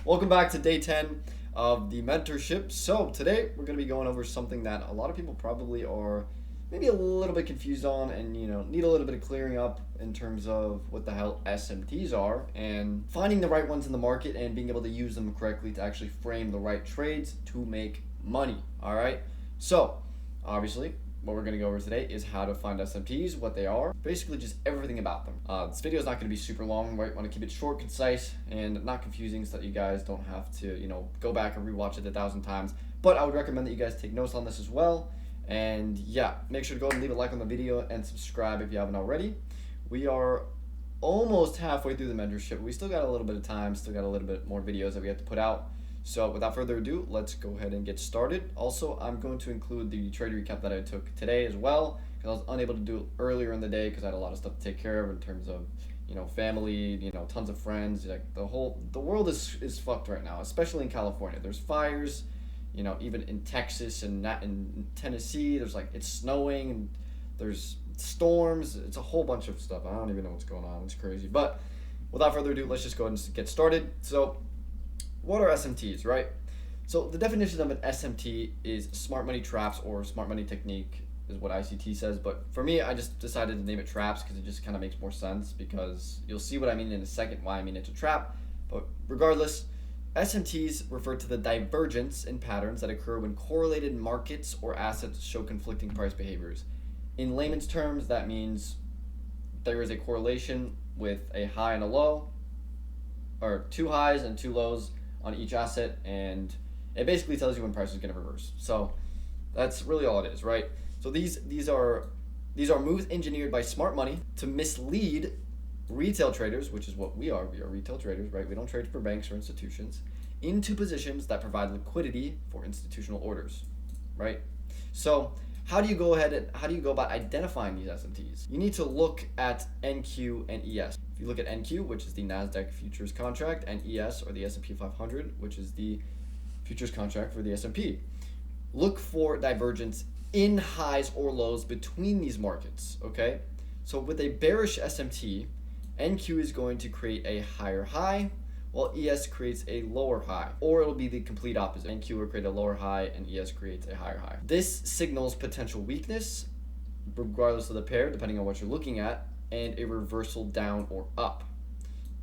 Welcome back to day 10 of the mentorship. So today we're going to be going over something that a lot of people probably are maybe a little bit confused on and need a little bit of clearing up in terms of what the hell SMTs are and finding the right ones in the market and being able to use them correctly to actually frame the right trades to make money. All right. So obviously what we're going to go over today is how to find SMTs, what they are, basically just everything about them. This video is not going to be super long, right? Want to keep it short, concise, and not confusing so that you guys don't have to, go back and rewatch it 1,000 times. But I would recommend that you guys take notes on this as well. And yeah, make sure to go and leave a like on the video and subscribe if you haven't already. We are almost halfway through the mentorship. We still got a little bit of time, still got a little bit more videos that we have to put out. So without further ado, let's go ahead and get started. Also, I'm going to include the trade recap that I took today as well, because I was unable to do it earlier in the day because I had a lot of stuff to take care of in terms of, family, tons of friends. Like the world is fucked right now, especially in California. There's fires, even in Texas and not in Tennessee. There's it's snowing and there's storms. It's a whole bunch of stuff. I don't even know what's going on. It's crazy. But without further ado, let's just go ahead and get started. So what are SMTs, right? So the definition of an SMT is smart money traps or smart money technique is what ICT says. But for me, I just decided to name it traps because it just kind of makes more sense, because you'll see what I mean in a second, why I mean it's a trap. But regardless, SMTs refer to the divergence in patterns that occur when correlated markets or assets show conflicting price behaviors. In layman's terms, that means there is a correlation with a high and a low, or two highs and two lows on each asset, and it basically tells you when price is going to reverse. So that's really all it is, right? So these are moves engineered by smart money to mislead retail traders, which is what we are. We are retail traders, right? We don't trade for banks or institutions, into positions that provide liquidity for institutional orders, right? So how do you go about identifying these SMTs? You need to look at NQ and ES. If you look at NQ, which is the NASDAQ futures contract, and ES, or the S&P 500, which is the futures contract for the S&P, look for divergence in highs or lows between these markets, okay? So with a bearish SMT, NQ is going to create a higher high, while ES creates a lower high. Or it'll be the complete opposite. NQ will create a lower high, and ES creates a higher high. This signals potential weakness, regardless of the pair, depending on what you're looking at, and a reversal down or up.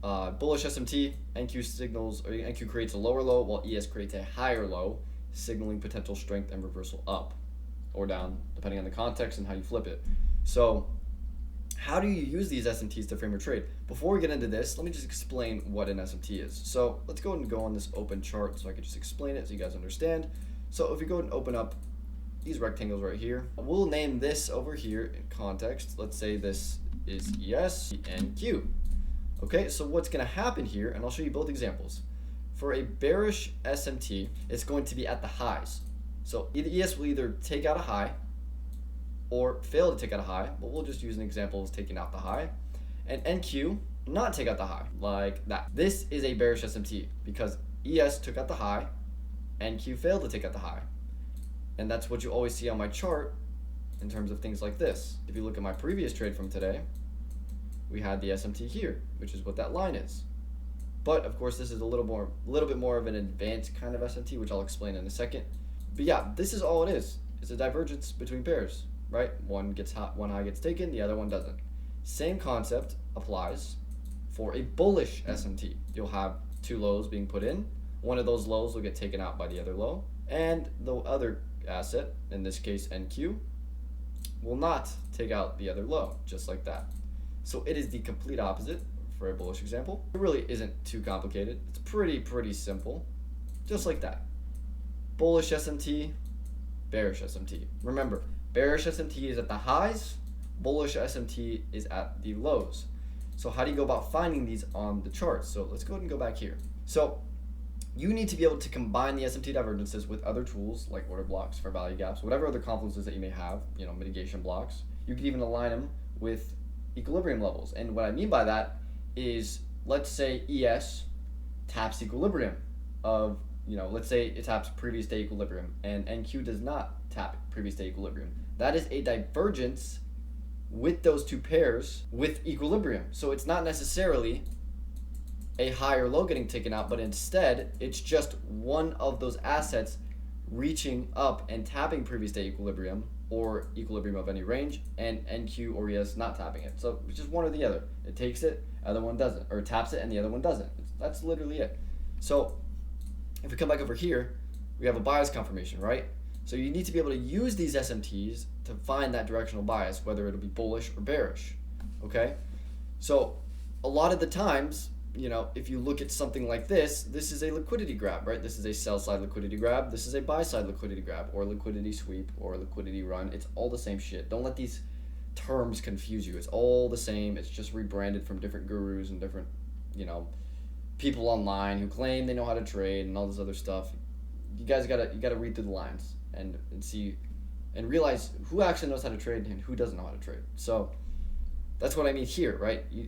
Bullish SMT, NQ creates a lower low, while ES creates a higher low, signaling potential strength and reversal up or down, depending on the context and how you flip it. So how do you use these SMTs to frame your trade? Before we get into this, let me just explain what an SMT is. So let's go ahead and go on this open chart so I can just explain it so you guys understand. So if you go ahead and open up these rectangles right here, we'll name this over here in context. Let's say this is ES and Q. Okay, so what's going to happen here, and I'll show you both examples. For a bearish SMT, it's going to be at the highs. So either ES will either take out a high or fail to take out a high, but we'll just use an example of taking out the high. And NQ not take out the high, like that. This is a bearish SMT because ES took out the high, NQ failed to take out the high. And that's what you always see on my chart in terms of things like this. If you look at my previous trade from today, we had the SMT here, which is what that line is. But of course, this is a little bit more of an advanced kind of SMT, which I'll explain in a second. But yeah, this is all it is. It's a divergence between pairs, right? One high gets taken, the other one doesn't. Same concept applies for a bullish SMT. You'll have two lows being put in. One of those lows will get taken out by the other low, and the other asset, in this case NQ, will not take out the other low, just like that. So it is the complete opposite for a bullish example. It really isn't too complicated. It's pretty simple, just like that. Bullish SMT, bearish SMT. Remember, bearish SMT is at the highs, bullish SMT is at the lows. So how do you go about finding these on the chart? So let's go ahead and go back here. So you need to be able to combine the SMT divergences with other tools like order blocks, fair value gaps, whatever other confluences that you may have, mitigation blocks. You can even align them with equilibrium levels. And what I mean by that is, let's say ES taps equilibrium of, let's say it taps previous day equilibrium, and NQ does not tap previous day equilibrium. That is a divergence with those two pairs with equilibrium. So it's not necessarily a high or low getting taken out, but instead it's just one of those assets reaching up and tapping previous day equilibrium or equilibrium of any range, and NQ or ES not tapping it. So it's just one or the other. It takes it, other one doesn't, or taps it and the other one doesn't. That's literally it. So if we come back over here, we have a bias confirmation, right? So you need to be able to use these SMTs to find that directional bias, whether it'll be bullish or bearish, okay? So a lot of the times, if you look at something like this is a liquidity grab, right? This is a sell side liquidity grab. This is a buy side liquidity grab, or liquidity sweep, or liquidity run. It's all the same shit. Don't let these terms confuse you. It's all the same. It's just rebranded from different gurus and different, people online who claim they know how to trade and all this other stuff. You guys gotta read through the lines and see and realize who actually knows how to trade and who doesn't know how to trade. So that's what I mean here, right? You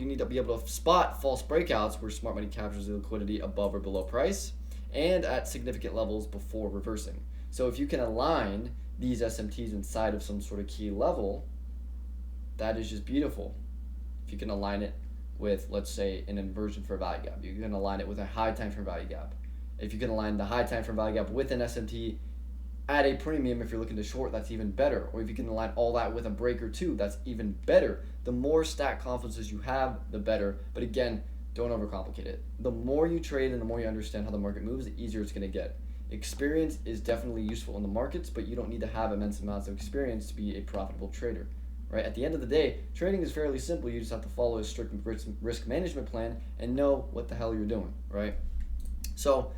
need to be able to spot false breakouts where smart money captures the liquidity above or below price and at significant levels before reversing. So if you can align these SMTs inside of some sort of key level, that is just beautiful. If you can align it with, let's say, an inversion for a value gap, you can align it with a high time frame value gap. If you can align the high time frame value gap with an SMT at a premium, if you're looking to short, that's even better. Or if you can align all that with a break or two, that's even better. The more stack confidences you have, the better. But again, don't overcomplicate it. The more you trade and the more you understand how the market moves, the easier it's going to get. Experience is definitely useful in the markets, but you don't need to have immense amounts of experience to be a profitable trader. Right? At the end of the day, trading is fairly simple. You just have to follow a strict risk management plan and know what the hell you're doing, right? So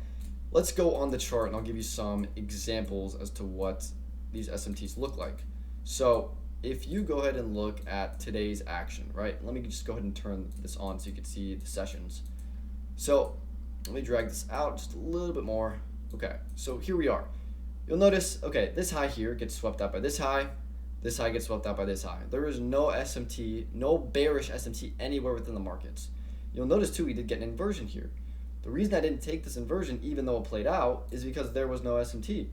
let's go on the chart and I'll give you some examples as to what these SMTs look like. So if you go ahead and look at today's action, right? Let me just go ahead and turn this on so you can see the sessions. So let me drag this out just a little bit more. Okay, so here we are. You'll notice, okay, this high here gets swept out by this high gets swept out by this high. There is no SMT, no bearish SMT anywhere within the markets. You'll notice too, we did get an inversion here. The reason I didn't take this inversion, even though it played out, is because there was no SMT.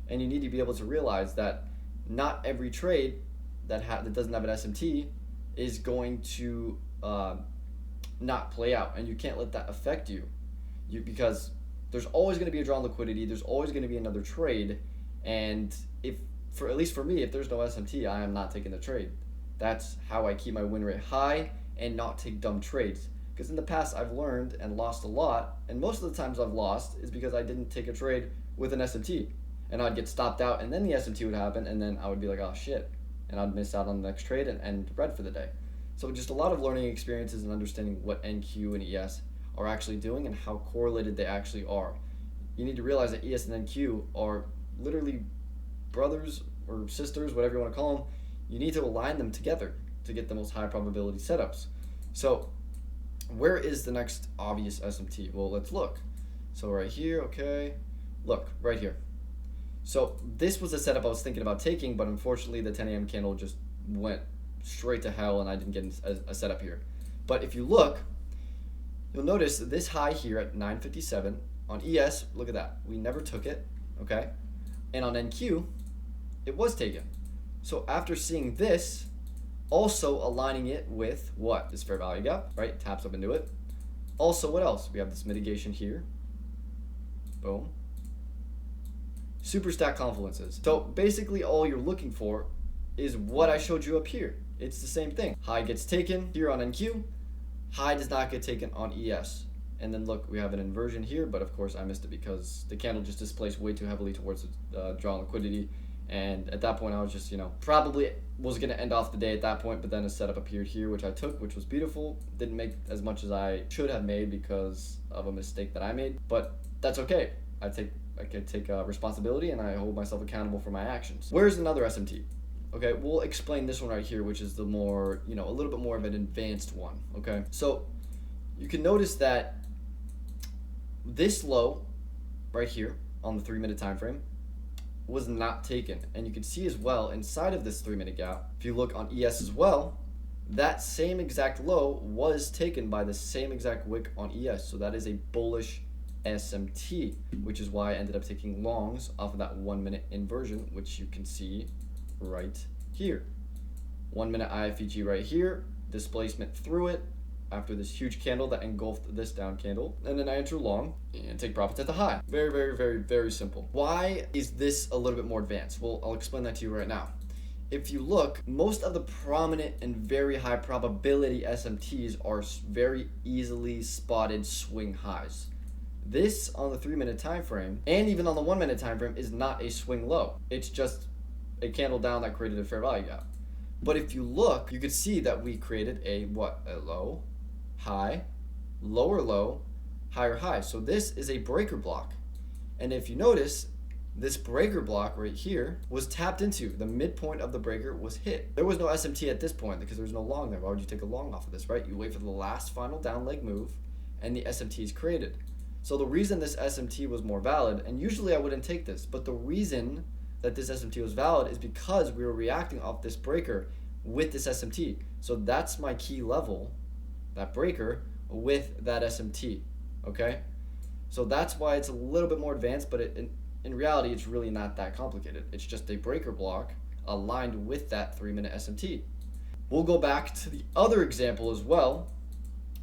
And you need to be able to realize that not every trade that doesn't have an SMT is going to not play out. And you can't let that affect you. Because there's always going to be a draw on liquidity. There's always going to be another trade. And at least for me, if there's no SMT, I am not taking the trade. That's how I keep my win rate high and not take dumb trades. Because in the past, I've learned and lost a lot, and most of the times I've lost is because I didn't take a trade with an SMT. And I'd get stopped out, and then the SMT would happen, and then I would be like, oh shit. And I'd miss out on the next trade and red for the day. So just a lot of learning experiences and understanding what NQ and ES are actually doing and how correlated they actually are. You need to realize that ES and NQ are literally brothers or sisters, whatever you want to call them. You need to align them together to get the most high probability setups. So where is the next obvious SMT? Well, let's look. So right here, okay. Look, right here. So this was a setup I was thinking about taking, but unfortunately the 10 a.m. candle just went straight to hell and I didn't get a setup here. But if you look, you'll notice this high here at 957 on ES, look at that. We never took it, okay? And on NQ, it was taken. So after seeing this, also aligning it with what? This fair value gap, right? Taps up into it. Also, what else? We have this mitigation here. Boom. Super stack confluences. So basically all you're looking for is what I showed you up here. It's the same thing. High gets taken here on NQ. High does not get taken on ES. And then look, we have an inversion here, but of course I missed it because the candle just displaced way too heavily towards the draw liquidity. And at that point I was just, probably was going to end off the day at that point, but then a setup appeared here, which I took, which was beautiful. Didn't make as much as I should have made because of a mistake that I made, but that's okay. I can take responsibility and I hold myself accountable for my actions. Where's another SMT? Okay, we'll explain this one right here, which is the more, a little bit more of an advanced one, okay? So you can notice that this low right here on the 3-minute time frame was not taken. And you can see as well inside of this 3-minute gap, if you look on ES as well, that same exact low was taken by the same exact wick on ES. So that is a bullish SMT, which is why I ended up taking longs off of that 1-minute inversion, which you can see right here. 1-minute IFEG right here, displacement through it, after this huge candle that engulfed this down candle, and then I enter long and take profits at the high. Very, very, very, very simple. Why is this a little bit more advanced? Well, I'll explain that to you right now. If you look, most of the prominent and very high probability SMTs are very easily spotted swing highs. This on the 3-minute time frame and even on the 1-minute time frame is not a swing low. It's just a candle down that created a fair value gap. But if you look, you could see that we created a low, high, lower low, higher high. So this is a breaker block. And if you notice, this breaker block right here was tapped into. The midpoint of the breaker was hit. There was no SMT at this point because there's no long there. Why would you take a long off of this, right? You wait for the last final down leg move and the SMT is created. So the reason this SMT was more valid, and usually I wouldn't take this, but the reason that this SMT was valid is because we were reacting off this breaker with this SMT. So that's my key level, that breaker, with that SMT, okay? So that's why it's a little bit more advanced, but in reality, it's really not that complicated. It's just a breaker block aligned with that 3-minute SMT. We'll go back to the other example as well,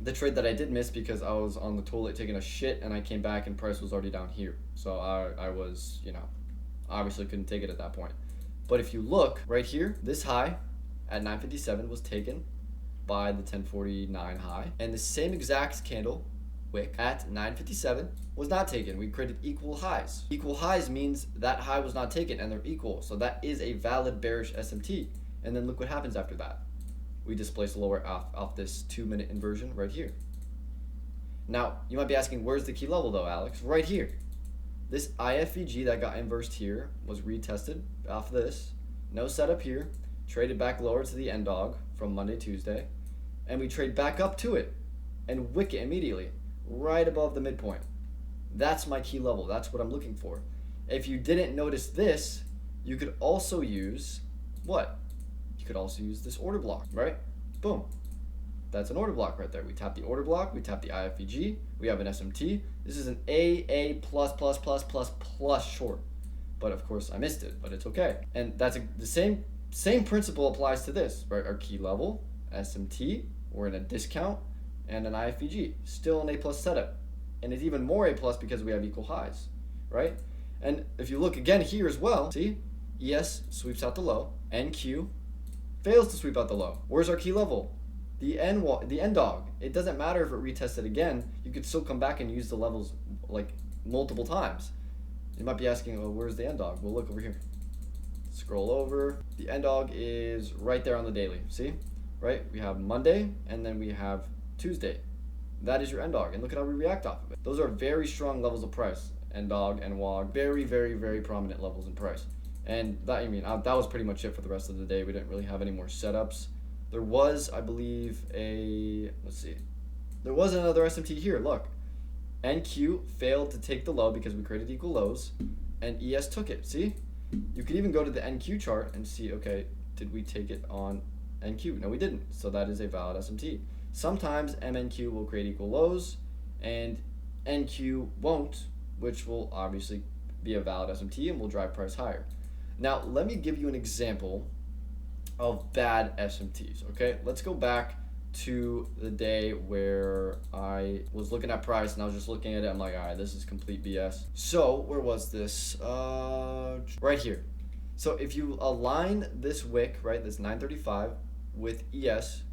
the trade that I did miss because I was on the toilet taking a shit and I came back and price was already down here. So I was, obviously couldn't take it at that point. But if you look right here, this high at 957 was taken by the 1049 high, and the same exact candle wick at 957 was not taken. We created equal highs. Equal highs means that high was not taken and they're equal. So that is a valid bearish SMT. And then look what happens after that. We displace lower off this 2-minute inversion right here. Now, you might be asking, where's the key level though, Alex? Right here. This IFVG that got inversed here was retested off this. No setup here. Traded back lower to the end dog from Monday, Tuesday. And we trade back up to it and wick it immediately, right above the midpoint. That's my key level. That's what I'm looking for. If you didn't notice this, you could also use what? You could also use this order block, right? Boom. That's an order block right there. We tap the order block, we tap the IFVG, we have an SMT. This is an AA plus short. But of course I missed it, but it's okay. And that's the same principle applies to this, right? Our key level, SMT, we're in a discount, and an IFVG, still an A plus setup. And it's even more A plus because we have equal highs, right? And if you look again here as well, see, ES sweeps out the low, NQ fails to sweep out the low. Where's our key level? The end dog. It doesn't matter if it retested again, you could still come back and use the levels like multiple times. You might be asking, well, where's the end dog? Well, look over here. Scroll over. The end dog is right there on the daily. See? Right? We have Monday and then we have Tuesday. That is your end dog. And look at how we react off of it. Those are very strong levels of price. End dog and WOG. Very, very, very prominent levels in price. And that that was pretty much it for the rest of the day. We didn't really have any more setups. There was, I believe, there was another SMT here. Look. NQ failed to take the low because we created equal lows. And ES took it. See? You could even go to the NQ chart and see, okay, did we take it on NQ? No, we didn't. So that is a valid SMT. Sometimes MNQ will create equal lows and NQ won't, which will obviously be a valid SMT and will drive price higher. Now, let me give you an example of bad SMTs, okay? Let's go back to the day where I was looking at price and I was just looking at it. I'm like, all right, this is complete BS. So where was this? Right here. So if you align this wick, right, this 935 with ES,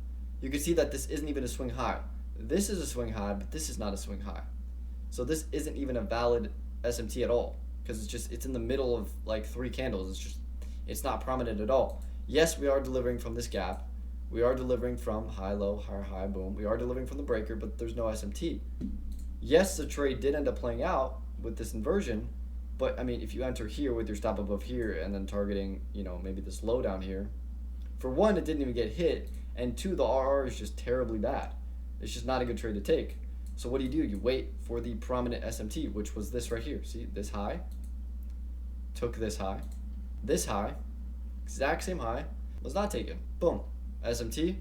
you can see that this isn't even a swing high. This is a swing high, but this is not a swing high. So this isn't even a valid SMT at all because it's in the middle of like 3 candles. It's not prominent at all. Yes, we are delivering from this gap. We are delivering from high, low, higher, high, boom. We are delivering from the breaker, but there's no SMT. Yes, the trade did end up playing out with this inversion, but I mean, if you enter here with your stop above here and then targeting, maybe this low down here, for one, it didn't even get hit, and 2, the RR is just terribly bad. It's just not a good trade to take. So what do? You wait for the prominent SMT, which was this right here. See, this high, took this high, exact same high, was not taken. Boom, SMT,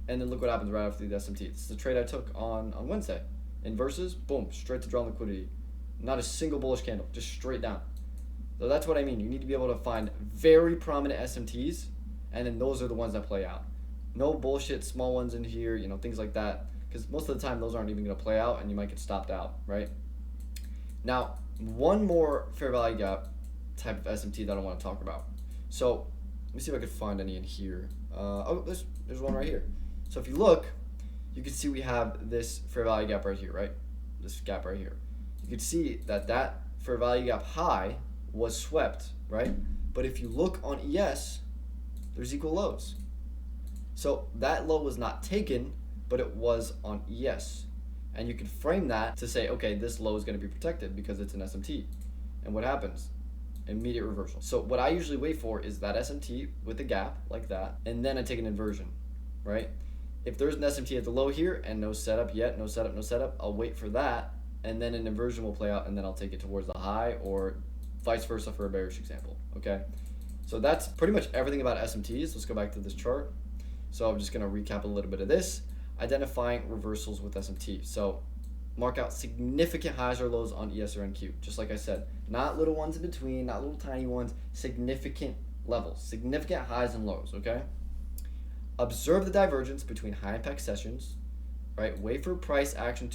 and then look what happens right after the SMT. It's the trade I took on Wednesday. Inverses, boom, straight to draw liquidity. Not a single bullish candle, just straight down. So that's what I mean. You need to be able to find very prominent SMTs, and then those are the ones that play out. No bullshit small ones in here, things like that. because most of the time those aren't even going to play out and you might get stopped out, right? Now, one more fair value gap type of SMT that I want to talk about. So let me see if I could find any in here. There's one right here. So if you look, you can see we have this fair value gap right here, right? This gap right here. You can see that that fair value gap high was swept, right? But if you look on ES, there's equal lows. So that low was not taken, but it was on ES. And you can frame that to say, okay, this low is going to be protected because it's an SMT. And what happens? Immediate reversal. So what I usually wait for is that SMT with a gap like that, and then I take an inversion, right? If there's an SMT at the low here and no setup yet, no setup, I'll wait for that, and then an inversion will play out, and then I'll take it towards the high, or vice versa for a bearish example, okay? So that's pretty much everything about SMTs. Let's go back to this chart. So I'm just going to recap a little bit of this. Identifying reversals with SMT. So mark out significant highs or lows on ES or NQ. Just like I said, not little ones in between, not little tiny ones, significant levels, significant highs and lows, okay? Observe the divergence between high impact sessions, right? Wait for price action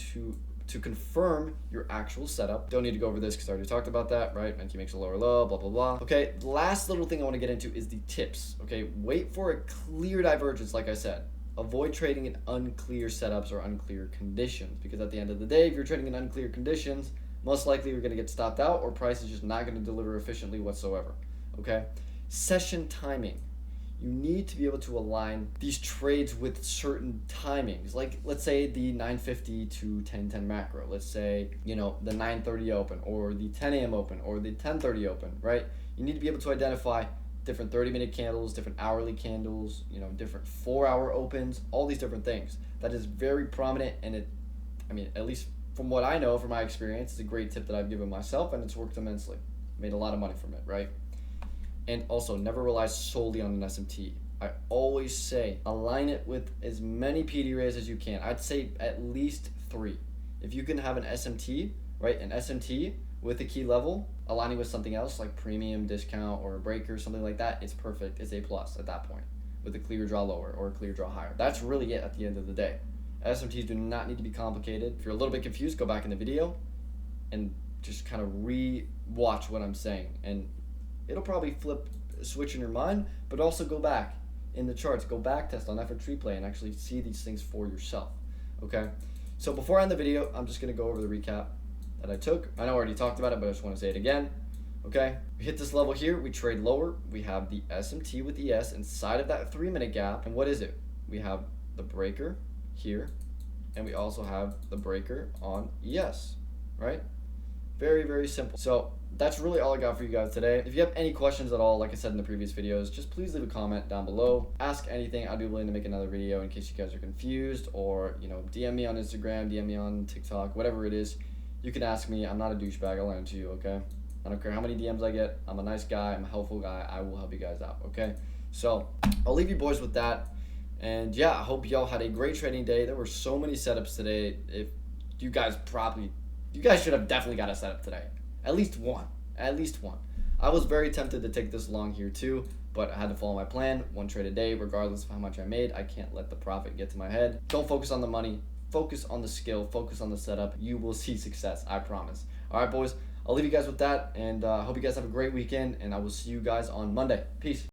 to confirm your actual setup. Don't need to go over this because I already talked about that, right? NQ makes a lower low, blah, blah, blah. Okay, the last little thing I want to get into is the tips, okay? Wait for a clear divergence, like I said. Avoid trading in unclear setups or unclear conditions, because at the end of the day, if you're trading in unclear conditions, most likely you're going to get stopped out, or price is just not going to deliver efficiently whatsoever, okay? Session timing. You need to be able to align these trades with certain timings. Like, let's say the 9:50 to 10:10 macro. Let's say, the 9:30 open, or the 10 a.m. open, or the 10:30 open, right? You need to be able to identify different 30-minute candles, different hourly candles, different 4-hour opens, all these different things. That is very prominent, and at least from what I know, from my experience, it's a great tip that I've given myself, and it's worked immensely. Made a lot of money from it, right? And also, never rely solely on an SMT. I always say, align it with as many PD rays as you can. I'd say at least 3. If you can have an SMT, right, an SMT with a key level, aligning with something else like premium, discount, or a breaker, something like that, it's perfect. It's A+ at that point, with a clear draw lower or a clear draw higher. That's really it at the end of the day. SMTs do not need to be complicated. If you're a little bit confused, go back in the video and just kind of re-watch what I'm saying, and it'll probably flip a switch in your mind. But also go back in the charts, go back test on effort tree play, and actually see these things for yourself, okay? So before I end the video, I'm just going to go over the recap that I took. I know I already talked about it, but I just want to say it again, okay? We hit this level here, we trade lower, we have the SMT with ES inside of that 3-minute gap, and what is it? We have the breaker here, and we also have the breaker on ES, right? Very, very simple. So that's really all I got for you guys today. If you have any questions at all, like I said in the previous videos, just please leave a comment down below. Ask anything. I'd be willing to make another video in case you guys are confused, or DM me on Instagram, DM me on TikTok, whatever it is. You can ask me. I'm not a douchebag. I'll answer you, okay? I don't care how many DMs I get. I'm a nice guy. I'm a helpful guy. I will help you guys out, okay? So I'll leave you boys with that. And yeah, I hope y'all had a great trading day. There were so many setups today. If you guys should have definitely got a setup today. At least one. I was very tempted to take this long here too, but I had to follow my plan. 1 trade a day, regardless of how much I made. I can't let the profit get to my head. Don't focus on the money. Focus on the skill. Focus on the setup. You will see success. I promise. All right, boys. I'll leave you guys with that, and I hope you guys have a great weekend, and I will see you guys on Monday. Peace.